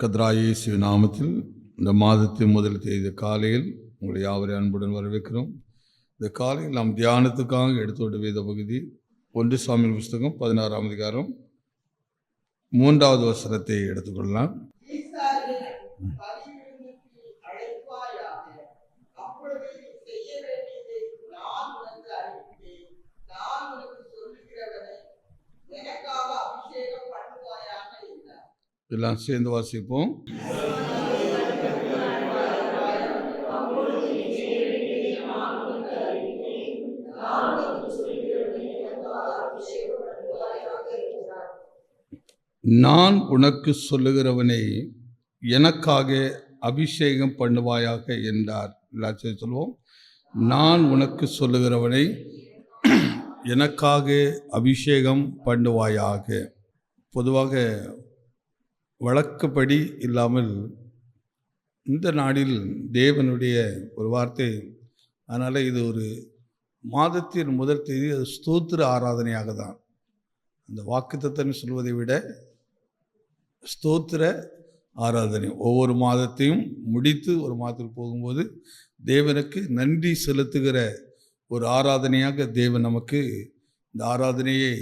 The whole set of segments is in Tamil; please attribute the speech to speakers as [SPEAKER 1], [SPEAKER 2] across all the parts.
[SPEAKER 1] கர்த்தராகிய இயேசு நாமத்தில் இந்த மாதத்தின் முதல் தேதி காலையில் உங்களை யாவரை அன்புடன் வரவேற்கிறோம். இந்த காலையில் நாம் தியானத்துக்காக எடுத்துக்கொண்ட வேத பகுதி 1 சாமுவேல் புஸ்தகம் 16ஆம் அதிகாரம் 3வது வசனத்தை எடுத்துக்கொள்ளலாம். எல்லாம் சேர்ந்து வாசிப்போம். நான் உனக்கு சொல்லுகிறவனை எனக்காக அபிஷேகம் பண்ணுவாயாக என்றார். எல்லாத்தையும் சொல்லுவோம். நான் உனக்கு சொல்லுகிறவனை எனக்காக அபிஷேகம் பண்ணுவாயாக. பொதுவாக வழக்கப்படி இல்லாமல் இந்த நாளில் தேவனுடைய ஒரு வார்த்தை. அதனால் இது ஒரு மாதத்தின் முதல் தேதி, அது ஸ்தோத்திர ஆராதனையாக தான். அந்த வாக்குத்தத்தன்னு சொல்வதை விட ஸ்தோத்திர ஆராதனை. ஒவ்வொரு மாதத்தையும் முடித்து ஒரு மாதத்துக்கு போகும்போது தேவனுக்கு நன்றி செலுத்துகிற ஒரு ஆராதனையாக தேவன் நமக்கு இந்த ஆராதனையை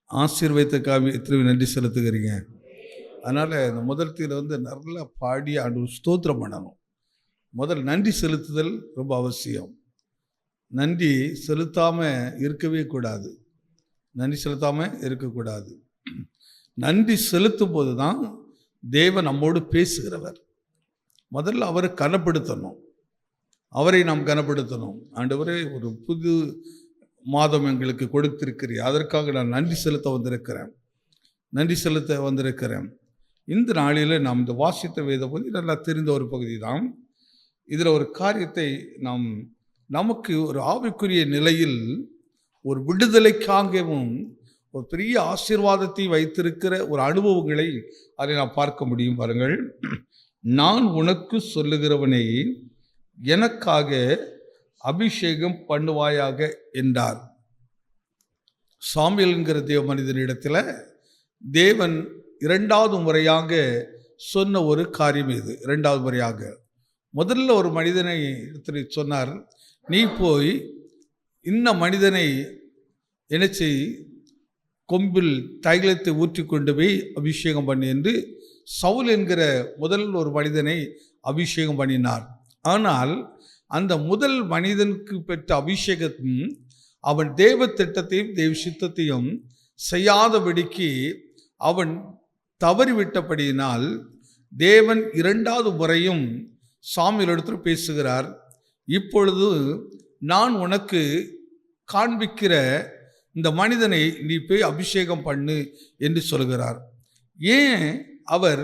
[SPEAKER 1] ஆசீர்வதித்தக்காக எத்தனை நன்றி செலுத்துகிறீங்க. அதனால் இந்த முதல் நல்லா பாடி ஆண்டு ஸ்தோத்திரம் பண்ணணும். முதல் நன்றி செலுத்துதல் ரொம்ப அவசியம். நன்றி செலுத்தாமல் இருக்கவே கூடாது. நன்றி செலுத்தாமல் இருக்கக்கூடாது. நன்றி செலுத்தும் போது தான் தேவன் நம்மோடு பேசுகிறவர். முதல்ல அவரை கனப்படுத்தணும். அவரை நாம் கனப்படுத்தணும். ஆண்டவரே, ஒரு புது மாதம் எங்களுக்கு கொடுத்திருக்கிறீர், அதற்காக நான் நன்றி செலுத்த வந்திருக்கிறேன். இந்த நாளில் நாம் இந்த வாசித்த வேத பகுதி நல்லா தெரிந்த ஒரு பகுதி தான். இதில் ஒரு காரியத்தை நமக்கு ஒரு ஆவிக்குரிய நிலையில் ஒரு விடுதலைக்காகவும் ஒரு பெரிய ஆசீர்வாதத்தை வைத்திருக்கிற ஒரு அனுபவங்களை அதை நாம் பார்க்க முடியும். பாருங்கள். நான் உனக்கு சொல்லுகிறவனை எனக்காக அபிஷேகம் பண்ணுவாயாக என்றார். சாமுவேல் என்கிற தேவ மனிதனிடத்தில் தேவன் 2வது முறையாக சொன்ன ஒரு காரியம் இது. 2வது முறையாக. முதல்ல ஒரு மனிதனை சொன்னார், நீ போய் இன்ன மனிதனை நினைச்சு கொம்பில் தைலத்தை ஊற்றி கொண்டு போய் அபிஷேகம் பண்ணி என்று சவுல் என்கிற முதல் ஒரு மனிதனை அபிஷேகம் பண்ணினார். ஆனால் அந்த முதல் மனிதனுக்கு பெற்ற அபிஷேகத்தையும் அவன் தேவ திட்டத்தையும் தேவ சித்தத்தையும் செய்யாதபடிக்கு அவன் தவறிவிட்டபடியினால் தேவன் 2வது முறையும் சாமுவேல் இடத்துல பேசுகிறார். இப்பொழுது நான் உனக்கு காண்பிக்கிற இந்த மனிதனை நீ போய் அபிஷேகம் பண்ணு என்று சொல்கிறார். ஏன் அவர்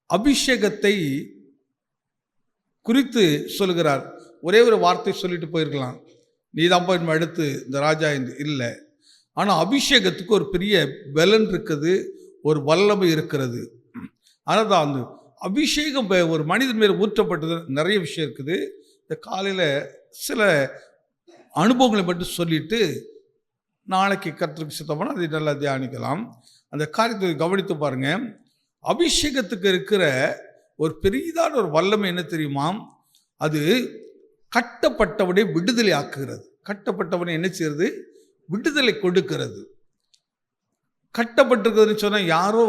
[SPEAKER 1] அபிஷேகத்தை குறித்து சொல்கிறார்? ஒரே ஒரு வார்த்தை சொல்லிட்டு போயிருக்கலாம், நீ தான் அடுத்து இந்த ராஜா என்று. இல்லை. ஆனால் அபிஷேகத்துக்கு ஒரு பெரிய பலன் இருக்குது, ஒரு வல்லமை இருக்கிறது. ஆனால் தான் அந்த அபிஷேகம் ஒரு மனிதன் மேலே ஊற்றப்பட்டது நிறைய விஷயம் இருக்குது. இந்த காலையில் சில அனுபவங்களை மட்டும் சொல்லிட்டு நாளைக்கு கர்த்தருக்கு சித்தமான அதை நல்லா தியானிக்கலாம். அந்த காரியத்தை கவனித்து பாருங்க. அபிஷேகத்துக்கு இருக்கிற ஒரு பெரிதான ஒரு வல்லமை என்ன தெரியுமா? அது கட்டப்பட்டவனை விடுதலை ஆக்குகிறது. கட்டப்பட்டவனை என்ன செய்யறது? விடுதலை கொடுக்கிறது. கட்டப்பட்டிருக்கிறதுன்னு சொன்னால் யாரோ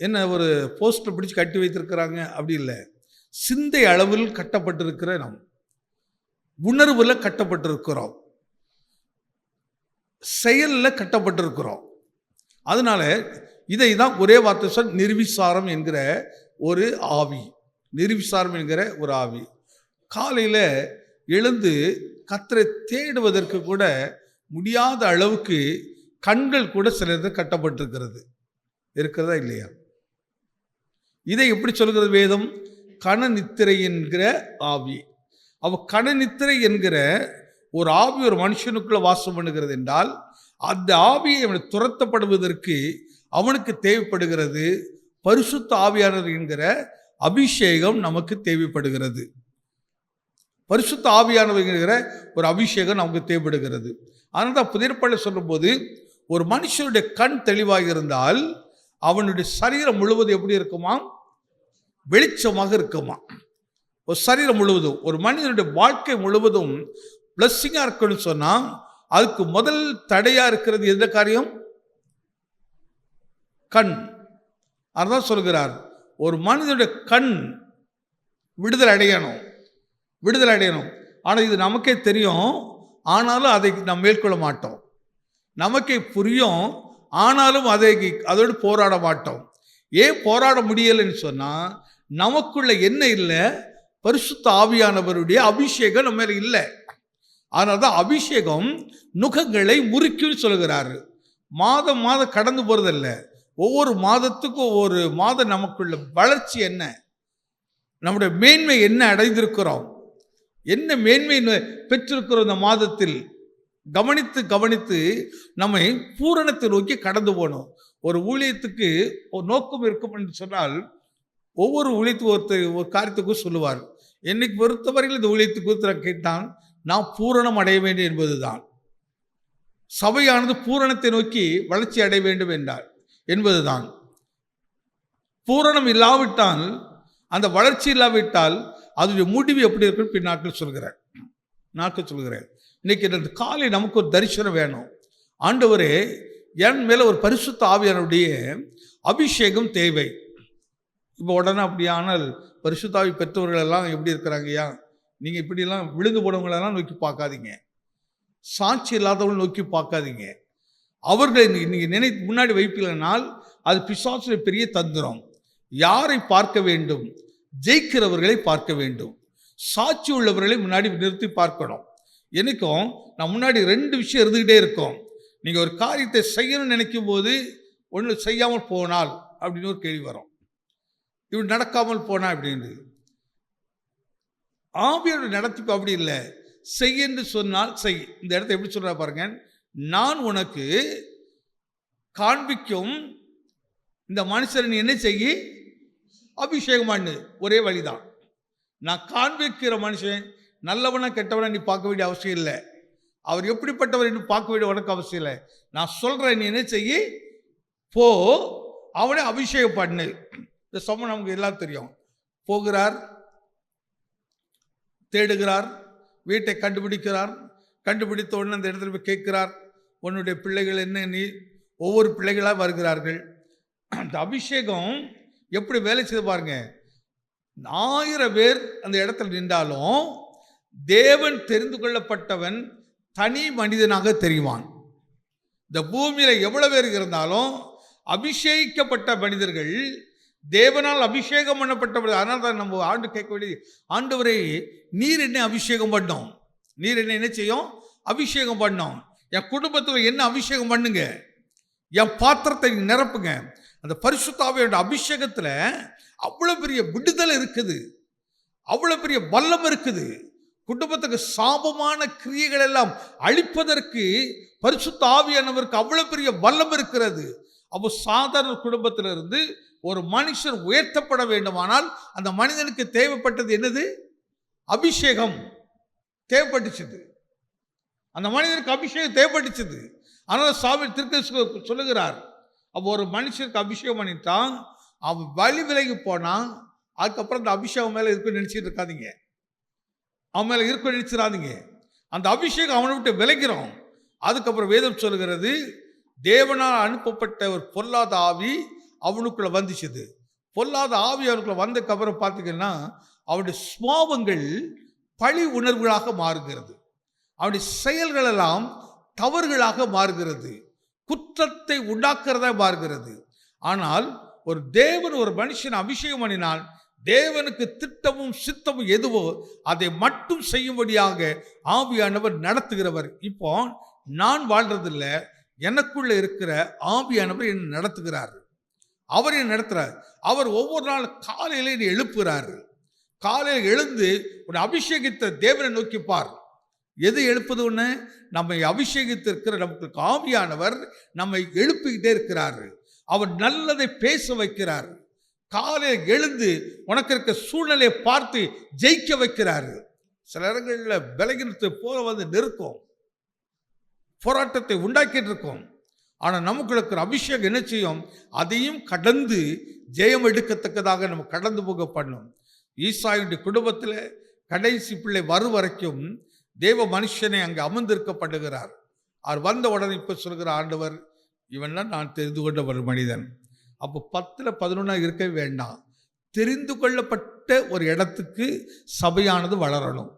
[SPEAKER 1] என்ன ஒரு போஸ்டர் பிடிச்சி கட்டி வைத்திருக்கிறாங்க அப்படி இல்லை. சிந்தை அளவில் கட்டப்பட்டிருக்கிற நாம் உணர்வில் கட்டப்பட்டிருக்கிறோம், செயலில் கட்டப்பட்டிருக்கிறோம். அதனால இதை தான் ஒரே வார்த்தை சொல், நிர்விசாரம் என்கிற ஒரு ஆவி. நிர்விசாரம் என்கிற ஒரு ஆவி. காலையில் எழுந்து கர்த்தரை தேடுவதற்கு கூட முடியாத அளவுக்கு கண்கள் கூட சிலது கட்டப்பட்டிருக்கிறது. இருக்கிறதா இல்லையா? இதை எப்படி சொல்கிறது வேதம்? கணநித்திரை என்கிற ஆவி. கணநித்திரை என்கிற ஒரு ஆவி ஒரு மனுஷனுக்குள்ள வாசம் பண்ணுகிறது என்றால் அந்த ஆவியை அவனை துரத்தப்படுவதற்கு அவனுக்கு தேவைப்படுகிறது பரிசுத்த ஆவியானவர் என்கிற அபிஷேகம் நமக்கு தேவைப்படுகிறது. பரிசுத்த ஆவியானவர் என்கிற ஒரு அபிஷேகம் நமக்கு தேவைப்படுகிறது. அதனால தான் புதிய ஏற்பாட்டில் சொல்லும்போது ஒரு மனுஷனுடைய கண் தெளிவாக இருந்தால் அவனுடைய சரீரம் முழுவதும் எப்படி இருக்குமா? வெளிச்சமாக இருக்குமா. ஒரு சரீரம் முழுவதும், ஒரு மனிதனுடைய வாழ்க்கை முழுவதும் பிளஸ்ஸிங்காக இருக்கணும்னு சொன்னால் அதுக்கு முதல் தடையாக இருக்கிறது எந்த காரியம்? கண். அதான் சொல்கிறார், ஒரு மனிதனுடைய கண் விடுதலை அடையணும், விடுதலை அடையணும். ஆனால் இது நமக்கே தெரியும், ஆனாலும் அதை நாம் மேற்கொள்ள மாட்டோம். நமக்கே புரியும், ஆனாலும் அதோடு போராட மாட்டோம். ஏன் போராட முடியலைன்னு சொன்னால் நமக்குள்ள என்ன இல்லை? பரிசுத்த ஆவியானவருடைய அபிஷேகம் நம்ம மேல இல்லை. அதனால தான் அபிஷேகம் நுகங்களை முறிக்குன்னு சொல்கிறாரு. மாதம் மாதம் கடந்து போறதில்ல, ஒவ்வொரு மாதத்துக்கும் ஒவ்வொரு மாதம் நமக்குள்ள வளர்ச்சி என்ன, நம்முடைய மேன்மை என்ன அடைந்திருக்கிறோம், என்ன மேன்மை பெற்றிருக்கிறோம் இந்த மாதத்தில் கவனித்து கவனித்து நம்மை பூரணத்தை நோக்கி கடந்து போகணும். ஒரு ஊழியத்துக்கு ஒரு நோக்கம் இருக்கும் என்று சொன்னால் ஒவ்வொரு ஊழியத்துக்கு ஒரு காரியத்துக்கும் சொல்லுவார். என்னைக்கு பொறுத்தவரையில் இந்த ஊழியத்துக்கு ஒருத்தர் கேட்டான், நான் பூரணம் அடைய வேண்டும் என்பதுதான். சபையானது பூரணத்தை நோக்கி வளர்ச்சி அடைய வேண்டும் என்றார் என்பதுதான். பூரணம் இல்லாவிட்டால், அந்த வளர்ச்சி இல்லாவிட்டால் அதனுடைய முடிவு எப்படி இருக்குன்னு பின்னாட்கள் சொல்கிறேன். இன்னைக்கு இந்த காலை நமக்கு ஒரு தரிசனம் வேணும். ஆண்டவரே, என் மேலே ஒரு பரிசுத்த ஆவியானுடைய அபிஷேகம் தேவை. இப்போ உடனே அப்படியானால் பரிசுத்த ஆவி பெற்றவர்கள் எல்லாம் எப்படி இருக்கிறாங்கய்யா? நீங்கள் இப்படிலாம் விழுந்து போனவங்களெல்லாம் நோக்கி பார்க்காதீங்க, சாட்சி இல்லாதவங்களை நோக்கி பார்க்காதீங்க. அவர்களை நீங்கள் முன்னாடி வைப்பீங்கனால் அது பிசாசுடைய பெரிய தந்திரம். யாரை பார்க்க வேண்டும்? ஜெயிக்கிறவர்களை பார்க்க வேண்டும். சாட்சி உள்ளவர்களை முன்னாடி நிறுத்தி பார்க்கணும். எனக்கும் நான் முன்னாடி 2 விஷயம் இருந்துக்கிட்டே இருக்கும். நீங்கள் ஒரு காரியத்தை செய்யணும்னு நினைக்கும் போது ஒன்று செய்யாமல் போனால் அப்படின்னு ஒரு கேள்வி வரும், இப்படி நடக்காமல் போனா அப்படின்னு. ஆவியோட நடத்திப்பு அப்படி இல்லை. செய் என்று சொன்னால் செய். இந்த இடத்த எப்படி சொல்ற பாருங்க, நான் உனக்கு காண்பிக்கும் இந்த மனுஷன் என்ன செய்ய அபிஷேகம் பண்ணு. ஒரே வழிதான். நான் காண்பிக்கிற மனுஷன் நல்லவனா கெட்டவனா நீ பார்க்க வேண்டிய அவசியம் இல்லை. அவர் எப்படிப்பட்டவர் என்று பார்க்க வேண்டிய உனக்கு அவசியம் இல்லை. நான் சொல்றேன், நீ என்ன செய்ய, போ, அவனை அபிஷேகம் பண்ணு. இந்த சம்பவம் நமக்கு எல்லாம் தெரியும். போகிறார், தேடுகிறார், வீட்டை கண்டுபிடிக்கிறார். கண்டுபிடித்த உடனே அந்த இடத்துல போய் கேட்கிறார், உன்னுடைய பிள்ளைகள் என்ன? நீ ஒவ்வொரு பிள்ளைகளாக வருகிறார்கள். அந்த அபிஷேகம் எப்படி வேலை செய்து பாருங்க. 1000 பேர் அந்த இடத்துல நின்றாலும் தேவன் தெரிந்து கொள்ளப்பட்டவன் தனி மனிதனாக தெரிவான். இந்த பூமியில எவ்வளவு பேர் இருந்தாலும் அபிஷேகிக்கப்பட்ட மனிதர்கள், தேவனால் அபிஷேகம் பண்ணப்பட்டவர்கள். அதனால தான் நம்ம ஆண்டு கேட்க வேண்டியது, ஆண்டவரே நீர் என்ன அபிஷேகம் பண்ணோம், நீர் என்ன செய்யும், அபிஷேகம் பண்ணோம். என் குடும்பத்தில் என்ன அபிஷேகம் பண்ணுங்க, என் பாத்திரத்தை நிரப்புங்க. அந்த பரிசுத்த ஆவியோட அபிஷேகத்தில் அவ்வளோ பெரிய விடுதலை இருக்குது, அவ்வளோ பெரிய வல்லம் இருக்குது. குடும்பத்துக்கு சாபமான கிரியைகள் எல்லாம் அழிப்பதற்கு பரிசுத்த ஆவியானவருக்கு அவ்வளோ பெரிய வல்லம் இருக்கிறது. அப்போ சாதாரண குடும்பத்திலிருந்து ஒரு மனுஷன் உயர்த்தப்பட வேண்டுமானால் அந்த மனிதனுக்கு தேவைப்பட்டது என்னது? அபிஷேகம் தேவைப்பட்டுச்சுது. அந்த மனிதனுக்கு அபிஷேகம் தேவைப்பட்டுச்சுது. அதனால சாமி திருக்க சொல்லுகிறார், அப்போ ஒரு மனுஷனுக்கு அபிஷேகம் பண்ணிட்டான், அவன் வழி விலகி போனான். அதுக்கப்புறம் அந்த அபிஷேகம் மேலே இருக்குன்னு நினச்சிட்டு இருக்காதீங்க, அவன் மேலே இருக்குன்னு நினச்சிடாதீங்க. அந்த அபிஷேகம் அவனை விட்டு விலகிறோம். அதுக்கப்புறம் வேதம் சொல்லுகிறது, தேவனால் அனுப்பப்பட்ட ஒரு பொல்லாத ஆவி அவனுக்குள்ள வந்துச்சுது. பொல்லாத ஆவி அவனுக்குள்ள வந்ததுக்கப்புறம் பார்த்தீங்கன்னா அவனுடைய சுபாவங்கள் பழி உணர்வுகளாக மாறுகிறது, அவனுடைய செயல்கள் எல்லாம் தவறுகளாக மாறுகிறது, குற்றத்தை உண்டாக்குறதா மாறுகிறது. ஆனால் ஒரு தேவன் ஒரு மனுஷன் அபிஷேகம் பண்ணினால் தேவனுக்கு திட்டமும் சித்தமும் எதுவோ அதை மட்டும் செய்யும்படியாக ஆவியானவர் நடத்துகிறவர். இப்போ நான் வாழ்றதில்ல, எனக்குள்ள இருக்கிற ஆவியானவர் என்னை நடத்துகிறார். அவர் என்னை நடத்துகிறார். அவர் ஒவ்வொரு நாள் காலையில என்னை எழுப்புகிறார். காலையில் எழுந்து ஒரு அபிஷேகித்த தேவனை நோக்கிப்பார். எது எழுப்புது ஒன்று? நம்மை அபிஷேகித்திருக்கிற நமக்கு ஆவியானவர் நம்மை எழுப்பிக்கிட்டே இருக்கிறார். அவர் நல்லதை பேச வைக்கிறார். காலையில் எழுந்து உனக்கு இருக்க சூழ்நிலையை பார்த்து ஜெயிக்க வைக்கிறாரு. சில இடங்களில் பலகீனத்தை போல வந்து நிறுத்தும், போராட்டத்தை உண்டாக்கிட்டு இருக்கோம். ஆனால் நமக்குள்ள இருக்கிற அபிஷேகம் என்ன செய்யும்? அதையும் கடந்து ஜெயம் எடுக்கத்தக்கதாக நம்ம கடந்து போக பண்ணும். ஈசாயுடைய குடும்பத்தில் கடைசி பிள்ளை வரும் வரைக்கும் தேவ மனுஷனை அங்கே அமர்ந்திருக்கப்படுகிறார். அவர் வந்த உடனே இப்போ சொல்கிற ஆண்டவர், இவன்லாம் நான் தெரிந்து கொண்ட ஒரு மனிதன். அப்போ 10ல் 11 இருக்க வேண்டாம். தெரிந்து கொள்ளப்பட்ட ஒரு இடத்துக்கு சபையானது வளரணும்.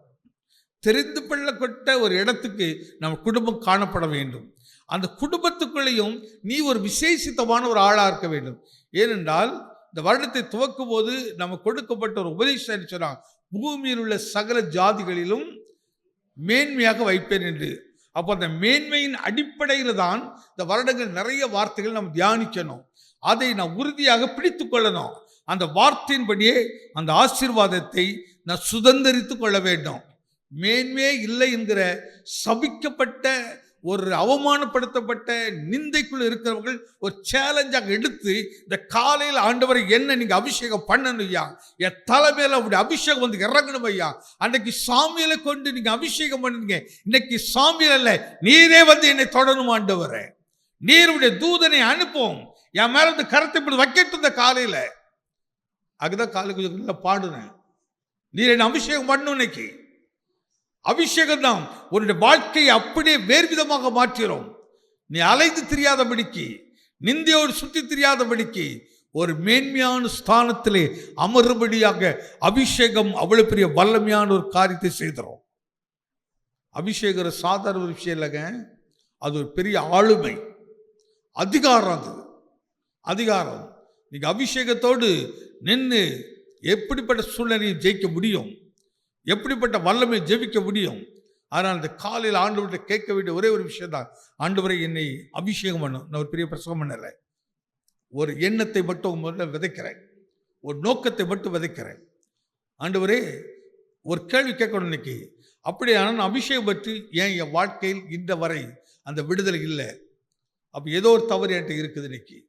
[SPEAKER 1] தெரிந்து கொள்ளப்பட்ட ஒரு இடத்துக்கு நம்ம குடும்பம் காணப்பட வேண்டும். அந்த குடும்பத்துக்குள்ளேயும் நீ ஒரு விசேஷித்தமான ஒரு ஆளாக இருக்க வேண்டும். ஏனென்றால் இந்த வருடத்தை துவக்கும் போது நம்ம கொடுக்கப்பட்ட ஒரு உபதேசம் சொன்னாங்க, பூமியில் உள்ள சகல ஜாதிகளிலும் மேன்மையாக வைப்பேன் என்று. அப்போ அந்த மேன்மையின் அடிப்படையில் தான் இந்த வருடங்கள் நிறைய வார்த்தைகள் நம்ம தியானிக்கணும். அதை நான் உறுதியாக பிடித்து கொள்ளணும். அந்த வார்த்தையின்படியே அந்த ஆசீர்வாதத்தை நான் சுதந்திரித்து கொள்ள வேண்டும். மேன்மே இல்லை என்கிற சபிக்கப்பட்ட ஒரு அவமானப்படுத்தப்பட்ட நிந்தைக்குள்ள இருக்கிறவர்கள் ஒரு சேலஞ்சாக எடுத்து இந்த காலையில் ஆண்டவரை என்ன நீங்க அபிஷேகம் பண்ணணும் ஐயா, என் தலைமையில அப்படி அபிஷேகம் வந்து இறங்கணும் ஐயா. அன்னைக்கு சாமியில கொண்டு நீங்க அபிஷேகம் பண்ணுங்க, இன்னைக்கு சாமியில இல்ல, நீரே வந்து என்னை தொடரும் ஆண்டவரே, நீருடைய தூதனை அனுப்பும், என் மேல வந்து கரத்தை இப்படி வைக்கட்டும். இந்த காலையில அதுதான் காலையில் பாடுனேன், நீர் என்ன அபிஷேகம் பண்ணணும். இன்னைக்கு அபிஷேகம் தான் உன்னுடைய வாழ்க்கையை அப்படியே வேறுவிதமாக மாற்றிடும். நீ அலைந்து தெரியாதபடிக்கு, நிந்தையோடு சுற்றி தெரியாதபடிக்கு ஒரு மேன்மையான ஸ்தானத்திலே அமரும்படியாக அபிஷேகம் அவ்வளவு பெரிய வல்லமையான ஒரு காரியத்தை செய்தோம். அபிஷேகம் சாதாரண ஒரு விஷயம் இல்லைங்க, அது ஒரு பெரிய ஆளுமை, அதிகாரம். அது அதிகாரம். நீங்க அபிஷேகத்தோடு நின்று எப்படிப்பட்ட சூழ்நிலையை ஜெயிக்க முடியும், எப்படிப்பட்ட வல்லமை ஜெபிக்க முடியும். ஆனால் இந்த காலையில் ஆண்டவர்கிட்ட கேட்க வேண்டிய ஒரே ஒரு விஷயம் தான், ஆண்டவரை என்னை அபிஷேகம் பண்ணும். நான் ஒரு பெரிய பிரசவம் பண்ணலை, ஒரு எண்ணத்தை மட்டும் விதைக்கிறேன், ஒரு நோக்கத்தை மட்டும் விதைக்கிறேன். ஆண்டவரே ஒரு கேள்வி கேட்கணும் இன்னைக்கு, அப்படியான நான் அபிஷேகம் பற்றி ஏன் என் வாழ்க்கையில் இந்த வரை அந்த விடுதலை இல்லை? அப்போ ஏதோ ஒரு தவறு என்கிட்ட இருக்குது இன்னைக்கு.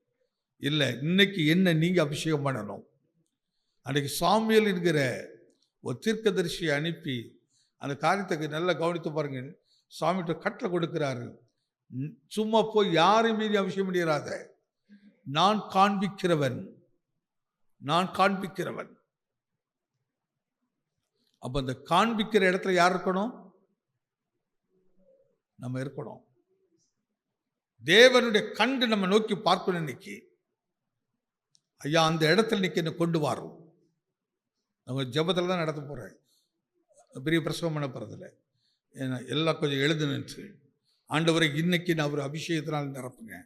[SPEAKER 1] இல்லை, இன்னைக்கு என்ன நீங்கள் அபிஷேகம் பண்ணணும். அன்றைக்கு சாமுவேல் என்கிற ஒரு தீர்க்கதரிசியை அனுப்பி அந்த காரியத்துக்கு நல்லா கவனித்து பாருங்க. சாமிகிட்ட கட்டளை கொடுக்கிறாரு, சும்மா போய் யாரையும் மீறி அபிஷேகம் பண்ணிடாத, நான் காண்பிக்கிறவன், நான் காண்பிக்கிறவன். அப்ப அந்த காண்பிக்கிற இடத்துல யார் இருக்கணும்? நம்ம இருக்கணும். தேவனுடைய கண்டு நம்ம நோக்கி பார்க்கணும். இன்னைக்கு ஐயா அந்த இடத்துல இன்னைக்கு என்ன கொண்டு வரும். நம்ம ஜெபத்தில் தான் நடத்த போகிறேன், பெரிய பிரசவம் பண்ண போகிறதில்ல. ஏன்னா எல்லாம் கொஞ்சம் எழுதுனுச்சு. ஆண்டவரை இன்னைக்கு நான் ஒரு அபிஷேகத்தினால் நிரப்புங்க.